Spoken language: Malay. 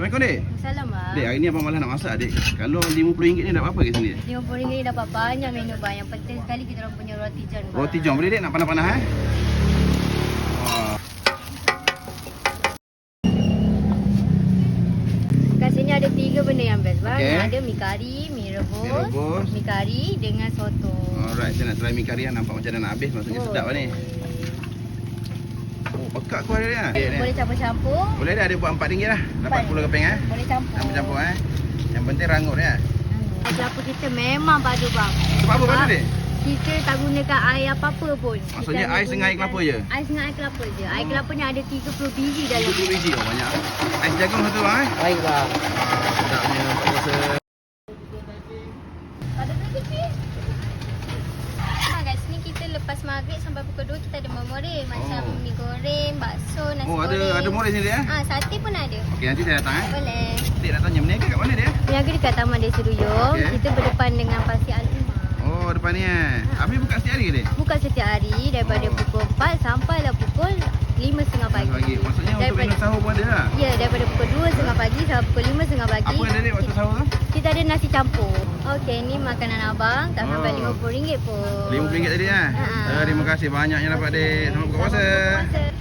Assalamualaikum dek. Salam bang. Dek, hari ni abang malas nak masak dek. Kalau RM50 ni dah apa kat sini? RM50 ni dapat banyak menu bang. Yang penting sekali kita orang punya roti john bang. Roti john boleh dek nak panas-panas Kat sini ada 3 benda yang best bang. Okey. Ada mi kari, mi rebus, Mi rebus. mi kari dengan soto. Alright, saya nak try mi kari nampak macam dah nak habis. Maksudnya sedap lah ni. Oh, pekat kuah dia. Boleh campur-campur. Boleh dah, dia buat RM4 lah. Dapat 10 keping Boleh campur. Campur-campur Yang penting rangut ya. Air kelapa kita memang padu bang. Sebab apa padu dek? Kita tak gunakan air apa-apa pun. Maksudnya Kita air dengan air kelapa je? Air dengan air kelapa je. Air kelapa ni ada 30 biji dalam. 30 biji oh banyak. Ais jagung satu bang Baik bang. Sedapnya nampak rasa. Ada lagi sikit. Kat sini kita lepas maghrib sampai pukul 2 kita ada memori macam mi goreng, bakso, nasi goreng. Ada murah sini dia. Sate pun ada. Okey, nanti saya datang Boleh. Dek nak tanya berniaga kat mana dia? Niaga dekat Taman Desa Duyung. Okey. Kita berdepan dengan Pasir Al-Umar. Oh, depan ni Habis buka setiap hari ke dek? Buka setiap hari daripada pukul 4 sampailah pukul 5.30 pagi. Maksudnya untuk minum sahur pun ada lah? Ya, daripada pukul 2.30 pagi sampai pukul 5.30 pagi. Apa ada dek waktu sahur tu? Kita ada nasi campur. Okey, ni makanan abang. Tak sampai RM50 pun. RM50 tadi Ha. Terima kasih banyaknya dapat dek. Selamat buka puasa. Puasa.